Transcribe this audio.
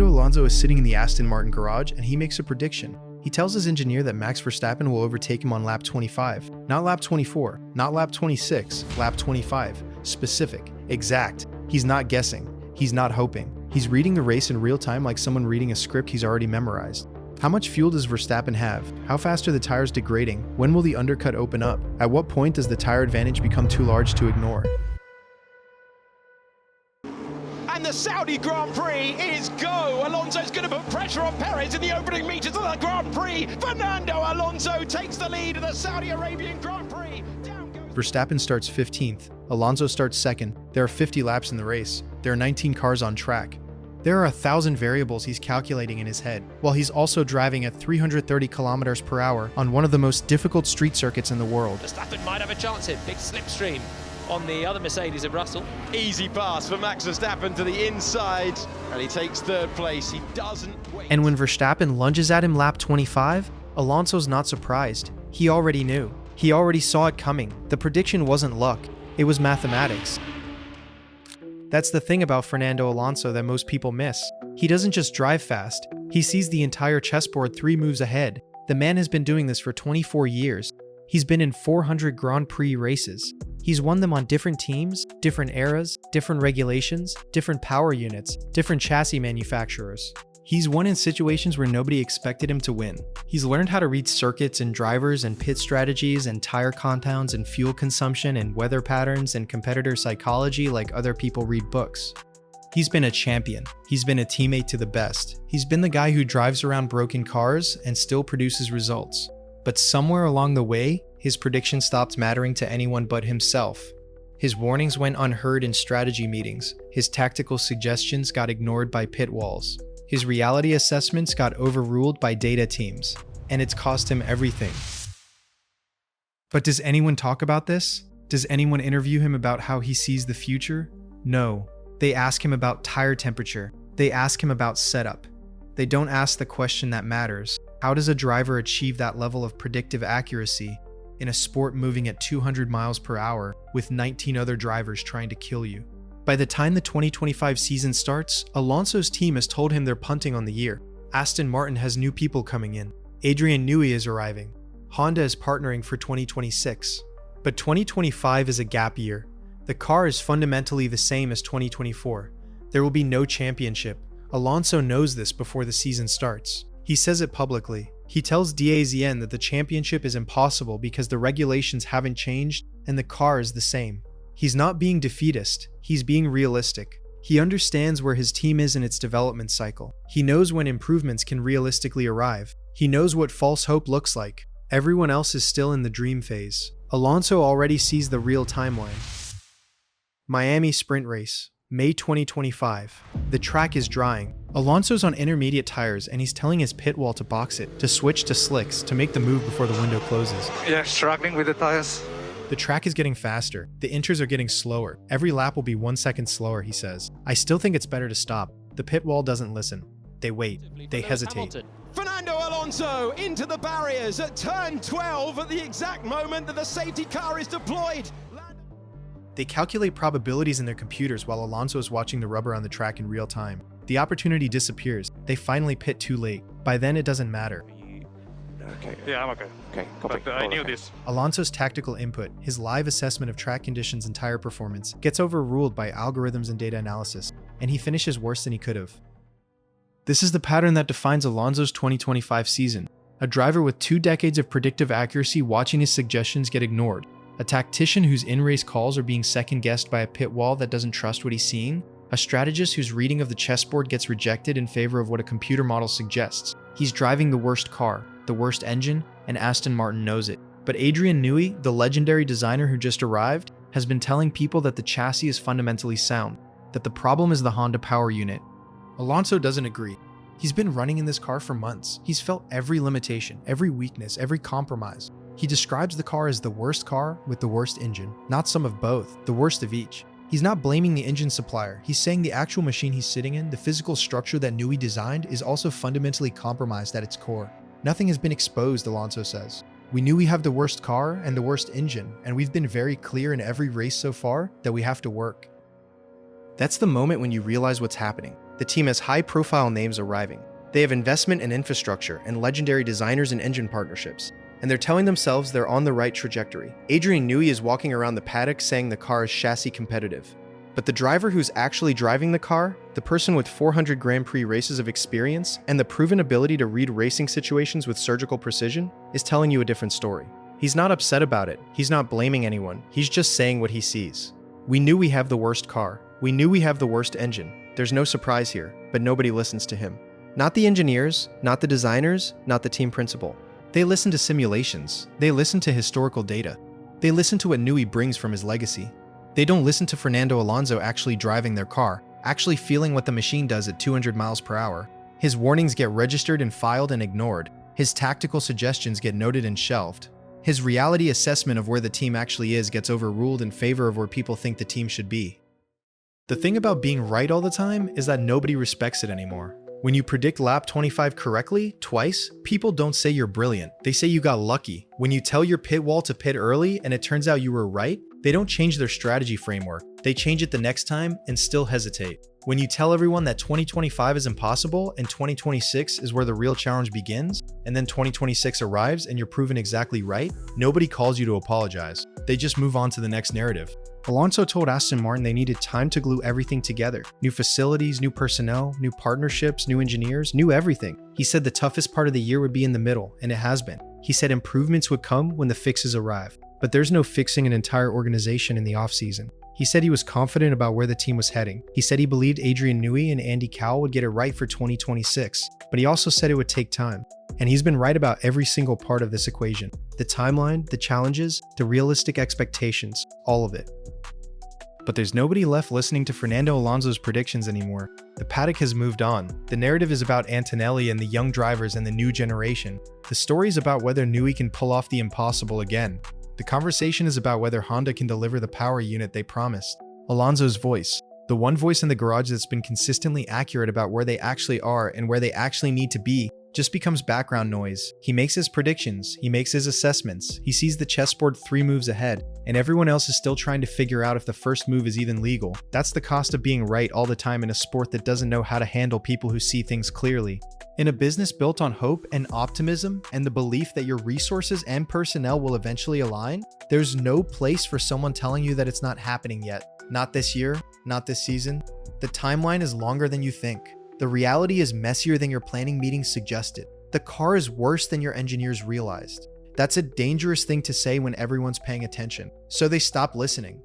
Fernando Alonso is sitting in the Aston Martin garage and he makes a prediction. He tells his engineer that Max Verstappen will overtake him on lap 25. Not lap 24, not lap 26, lap 25. Specific, exact. He's not guessing. He's not hoping. He's reading the race in real time like someone reading a script he's already memorized. How much fuel does Verstappen have? How fast are the tires degrading? When will the undercut open up? At what point does the tire advantage become too large to ignore? And the Saudi Grand Prix is go. Alonso's going to put pressure on Perez in the opening meters of the Grand Prix. Fernando Alonso takes the lead in the Saudi Arabian Grand Prix. Verstappen starts 15th. Alonso starts 2nd. There are 50 laps in the race. There are 19 cars on track. There are 1,000 variables he's calculating in his head, while he's also driving at 330 kilometers per hour on one of the most difficult street circuits in the world. Verstappen might have a chance here. Big slipstream on the other Mercedes of Russell. Easy pass for Max Verstappen to the inside, and he takes 3rd place. He doesn't wait. And when Verstappen lunges at him lap 25, Alonso's not surprised. He already knew. He already saw it coming. The prediction wasn't luck. It was mathematics. That's the thing about Fernando Alonso that most people miss. He doesn't just drive fast. He sees the entire chessboard 3 moves ahead. The man has been doing this for 24 years. He's been in 400 Grand Prix races. He's won them on different teams, different eras, different regulations, different power units, different chassis manufacturers. He's won in situations where nobody expected him to win. He's learned how to read circuits and drivers and pit strategies and tire compounds and fuel consumption and weather patterns and competitor psychology like other people read books. He's been a champion. He's been a teammate to the best. He's been the guy who drives around broken cars and still produces results. But somewhere along the way, his prediction stopped mattering to anyone but himself. His warnings went unheard in strategy meetings. His tactical suggestions got ignored by pit walls. His reality assessments got overruled by data teams, and it's cost him everything. But does anyone talk about this? Does anyone interview him about how he sees the future? No. They ask him about tire temperature. They ask him about setup. They don't ask the question that matters. How does a driver achieve that level of predictive accuracy in a sport moving at 200 miles per hour with 19 other drivers trying to kill you? By the time the 2025 season starts, Alonso's team has told him they're punting on the year. Aston Martin has new people coming in. Adrian Newey is arriving. Honda is partnering for 2026. But 2025 is a gap year. The car is fundamentally the same as 2024. There will be no championship. Alonso knows this before the season starts. He says it publicly. He tells DAZN that the championship is impossible because the regulations haven't changed and the car is the same. He's not being defeatist, he's being realistic. He understands where his team is in its development cycle. He knows when improvements can realistically arrive. He knows what false hope looks like. Everyone else is still in the dream phase. Alonso already sees the real timeline. Miami Sprint Race, May 2025. The track is drying. Alonso's on intermediate tires and he's telling his pit wall to box it, to switch to slicks, to make the move before the window closes. Yeah, struggling with the tires. The track is getting faster. The inters are getting slower. Every lap will be 1 second slower, he says. I still think it's better to stop. The pit wall doesn't listen. They wait. They hesitate. Fernando Alonso into the barriers at turn 12 at the exact moment that the safety car is deployed. They calculate probabilities in their computers while Alonso is watching the rubber on the track in real time. The opportunity disappears. They finally pit too late. By then, it doesn't matter. Okay. Yeah, I'm okay. Okay, copy. But I knew this. Alonso's tactical input, his live assessment of track conditions and tire performance, gets overruled by algorithms and data analysis, and he finishes worse than he could have. This is the pattern that defines Alonso's 2025 season. A driver with 2 decades of predictive accuracy watching his suggestions get ignored. A tactician whose in-race calls are being second-guessed by a pit wall that doesn't trust what he's seeing. A strategist whose reading of the chessboard gets rejected in favor of what a computer model suggests. He's driving the worst car, the worst engine, and Aston Martin knows it. But Adrian Newey, the legendary designer who just arrived, has been telling people that the chassis is fundamentally sound, that the problem is the Honda power unit. Alonso doesn't agree. He's been running in this car for months. He's felt every limitation, every weakness, every compromise. He describes the car as the worst car with the worst engine, not some of both, the worst of each. He's not blaming the engine supplier. He's saying the actual machine he's sitting in, the physical structure that Newey designed, is also fundamentally compromised at its core. Nothing has been exposed, Alonso says. We knew we have the worst car and the worst engine, and we've been very clear in every race so far that we have to work. That's the moment when you realize what's happening. The team has high-profile names arriving. They have investment and infrastructure and legendary designers and engine partnerships. And they're telling themselves they're on the right trajectory. Adrian Newey is walking around the paddock saying the car is chassis competitive. But the driver who's actually driving the car, the person with 400 Grand Prix races of experience and the proven ability to read racing situations with surgical precision, is telling you a different story. He's not upset about it. He's not blaming anyone. He's just saying what he sees. We knew we have the worst car. We knew we have the worst engine. There's no surprise here, but nobody listens to him. Not the engineers, not the designers, not the team principal. They listen to simulations. They listen to historical data. They listen to what Newey brings from his legacy. They don't listen to Fernando Alonso actually driving their car, actually feeling what the machine does at 200 miles per hour. His warnings get registered and filed and ignored. His tactical suggestions get noted and shelved. His reality assessment of where the team actually is gets overruled in favor of where people think the team should be. The thing about being right all the time is that nobody respects it anymore. When you predict lap 25 correctly, twice, people don't say you're brilliant. They say you got lucky. When you tell your pit wall to pit early and it turns out you were right, they don't change their strategy framework. They change it the next time and still hesitate. When you tell everyone that 2025 is impossible and 2026 is where the real challenge begins, and then 2026 arrives and you're proven exactly right, nobody calls you to apologize. They just move on to the next narrative. Alonso told Aston Martin they needed time to glue everything together. New facilities, new personnel, new partnerships, new engineers, new everything. He said the toughest part of the year would be in the middle, and it has been. He said improvements would come when the fixes arrive. But there's no fixing an entire organization in the offseason. He said he was confident about where the team was heading. He said he believed Adrian Newey and Andy Cowell would get it right for 2026, but he also said it would take time. And he's been right about every single part of this equation. The timeline, the challenges, the realistic expectations, all of it. But there's nobody left listening to Fernando Alonso's predictions anymore. The paddock has moved on. The narrative is about Antonelli and the young drivers and the new generation. The story is about whether Newey can pull off the impossible again. The conversation is about whether Honda can deliver the power unit they promised. Alonso's voice, the one voice in the garage that's been consistently accurate about where they actually are and where they actually need to be, just becomes background noise. He makes his predictions, he makes his assessments, he sees the chessboard 3 moves ahead, and everyone else is still trying to figure out if the first move is even legal. That's the cost of being right all the time in a sport that doesn't know how to handle people who see things clearly. In a business built on hope and optimism and the belief that your resources and personnel will eventually align, there's no place for someone telling you that it's not happening yet. Not this year, not this season. The timeline is longer than you think. The reality is messier than your planning meetings suggested. The car is worse than your engineers realized. That's a dangerous thing to say when everyone's paying attention. So they stop listening.